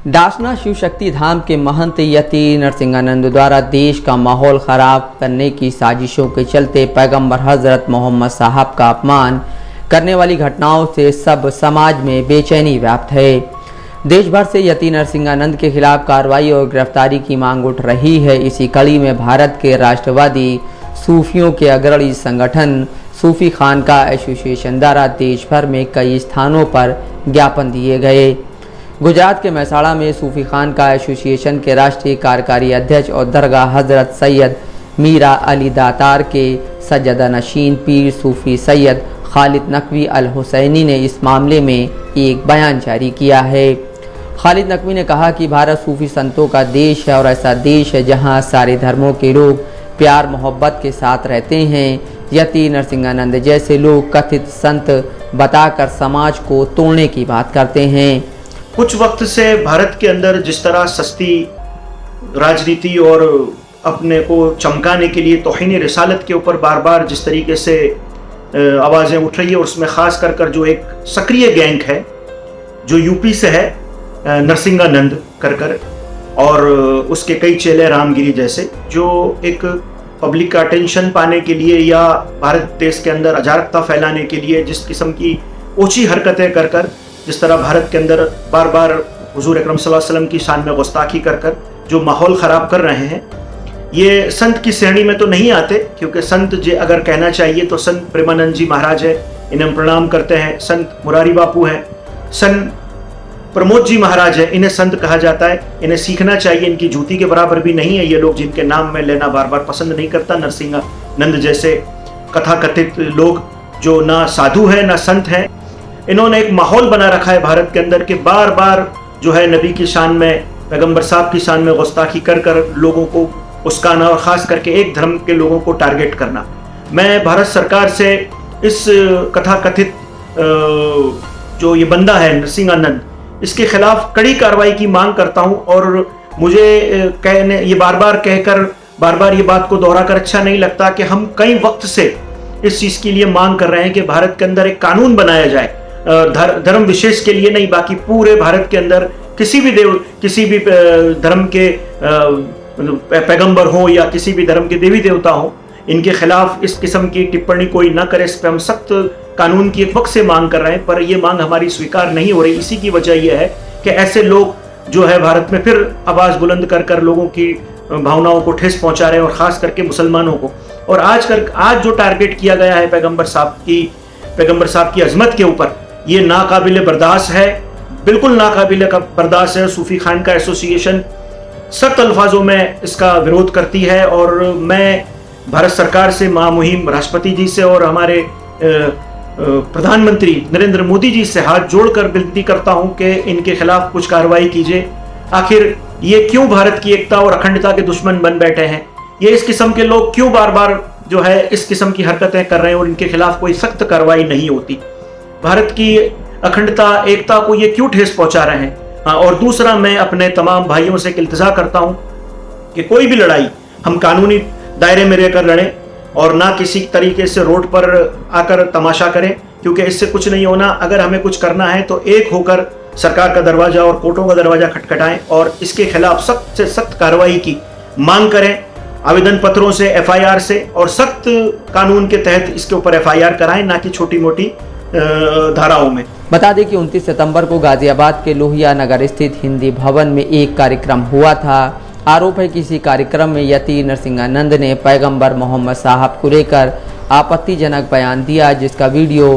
डासना शिव शक्ति धाम के महंत यति नरसिंहानंद द्वारा देश का माहौल खराब करने की साजिशों के चलते पैगंबर हजरत मोहम्मद साहब का अपमान करने वाली घटनाओं से सब समाज में बेचैनी व्याप्त है। देश भर से यति नरसिंहानंद के खिलाफ कार्रवाई और गिरफ्तारी की मांग उठ रही है। इसी कड़ी में भारत के राष्ट्रवादी सूफियों के अग्रणी संगठन सूफी खानका एसोसिएशन द्वारा देश भर में कई स्थानों पर ज्ञापन दिए गए। गुजरात के महसाड़ा में सूफी खानका एसोसिएशन के राष्ट्रीय कार्यकारी अध्यक्ष और दरगाह हजरत सैयद मीरा अली दातार के सज्जदा नशीन पीर सूफी सैयद खालिद नकवी अल हुसैनी ने इस मामले में एक बयान जारी किया है। खालिद नकवी ने कहा कि भारत सूफी संतों का देश है और ऐसा देश है जहां सारे धर्मों के लोग प्यार मोहब्बत के साथ रहते हैं। यति नरसिंहानंद जैसे लोग कथित संत बताकर समाज को तोड़ने की बात करते हैं। कुछ वक्त से भारत के अंदर जिस तरह सस्ती राजनीति और अपने को चमकाने के लिए तौहीन रिसालत के ऊपर बार बार जिस तरीके से आवाज़ें उठ रही है, और उसमें ख़ास कर जो एक सक्रिय गैंग है जो यूपी से है, नरसिंहानंद कर और उसके कई चेले रामगिरी जैसे, जो एक पब्लिक का अटेंशन पाने के लिए या भारत देश के अंदर अराजकता फैलाने के लिए जिस किस्म की ओछी हरकतें कर जिस तरह भारत के अंदर बार बार हुजूर अकरम सल्लल्लाहु अलैहि वसल्लम की शान में गुस्ताखी कर जो माहौल ख़राब कर रहे हैं, ये संत की श्रेणी में तो नहीं आते, क्योंकि संत जे अगर कहना चाहिए तो संत प्रेमानंद जी महाराज है, इन्हें हम प्रणाम करते हैं। संत मुरारी बापू हैं, संत प्रमोद जी महाराज है, इन्हें संत कहा जाता है, इन्हें सीखना चाहिए। इनकी जूती के बराबर भी नहीं है ये लोग, जिनके नाम में लेना बार बार पसंद नहीं करता। नरसिंहानंद जैसे कथाकथित लोग जो ना साधु है ना संत हैं, इन्होंने एक माहौल बना रखा है भारत के अंदर कि बार बार जो है नबी की शान में, पैगंबर साहब की शान में गुस्ताखी कर लोगों को उस्काना और ख़ास करके एक धर्म के लोगों को टारगेट करना। मैं भारत सरकार से इस कथाकथित जो ये बंदा है नरसिंहानंद, इसके खिलाफ कड़ी कार्रवाई की मांग करता हूं। और मुझे ये बार बार ये बात को दोहरा कर अच्छा नहीं लगता कि हम कई वक्त से इस चीज़ के लिए मांग कर रहे हैं कि भारत के अंदर एक कानून बनाया जाए, धर्म विशेष के लिए नहीं, बाकी पूरे भारत के अंदर किसी भी धर्म के पैगंबर हो या किसी भी धर्म के देवी देवता हो, इनके खिलाफ इस किस्म की टिप्पणी कोई ना करे। इस पर हम सख्त कानून की एक वक्त से मांग कर रहे हैं, पर यह मांग हमारी स्वीकार नहीं हो रही। इसी की वजह यह है कि ऐसे लोग जो है भारत में फिर आवाज़ बुलंद कर लोगों की भावनाओं को ठेस पहुंचा रहे हैं, और ख़ास करके मुसलमानों को। और आज जो टारगेट किया गया है पैगंबर साहब की अजमत के ऊपर, ये नाकाबिल बर्दाश्त है, बिल्कुल नाकाबिल बर्दाश्त है। सूफी खानका एसोसिएशन सख्त अल्फाजों में इसका विरोध करती है, और मैं भारत सरकार से, महामुहिम राष्ट्रपति जी से और हमारे प्रधानमंत्री नरेंद्र मोदी जी से हाथ जोड़कर विनती करता हूं कि इनके खिलाफ कुछ कार्रवाई कीजिए। आखिर ये क्यों भारत की एकता और अखंडता के दुश्मन बन बैठे हैं? ये इस किस्म के लोग क्यों बार बार जो है इस किस्म की हरकतें कर रहे हैं और इनके खिलाफ कोई सख्त कार्रवाई नहीं होती? भारत की अखंडता, एकता को ये क्यों ठेस पहुंचा रहे हैं? और दूसरा, मैं अपने तमाम भाइयों से इल्तिजा करता हूं कि कोई भी लड़ाई हम कानूनी दायरे में रहकर लड़ें और ना किसी तरीके से रोड पर आकर तमाशा करें, क्योंकि इससे कुछ नहीं होना। अगर हमें कुछ करना है तो एक होकर सरकार का दरवाजा और कोर्टों का दरवाजा खटखटाएं और इसके खिलाफ सख्त से सख्त कार्रवाई की मांग करें, आवेदन पत्रों से, FIR से, और सख्त कानून के तहत इसके ऊपर FIR कराएं, ना कि छोटी मोटी धाराओं में। बता दें कि 29 सितंबर को गाजियाबाद के लोहिया नगर स्थित हिंदी भवन में एक कार्यक्रम हुआ था। आरोप है कि इसी कार्यक्रम में यति नरसिंहानंद ने पैगंबर मोहम्मद साहब को लेकर आपत्तिजनक बयान दिया, जिसका वीडियो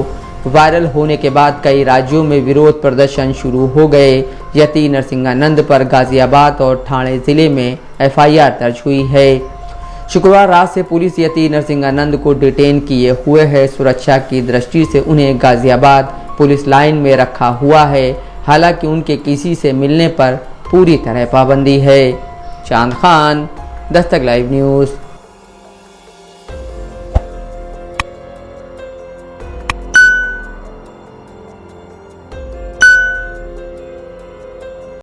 वायरल होने के बाद कई राज्यों में विरोध प्रदर्शन शुरू हो गए। यति नरसिंहानंद पर गाजियाबाद और ठाणे जिले में FIR दर्ज हुई है। शुक्रवार रात से पुलिस यति नरसिंहानंद को डिटेन किए हुए है। सुरक्षा की दृष्टि से उन्हें गाजियाबाद पुलिस लाइन में रखा हुआ है। हालांकि उनके किसी से मिलने पर पूरी तरह पाबंदी है। चांद खान, दस्तक लाइव न्यूज़।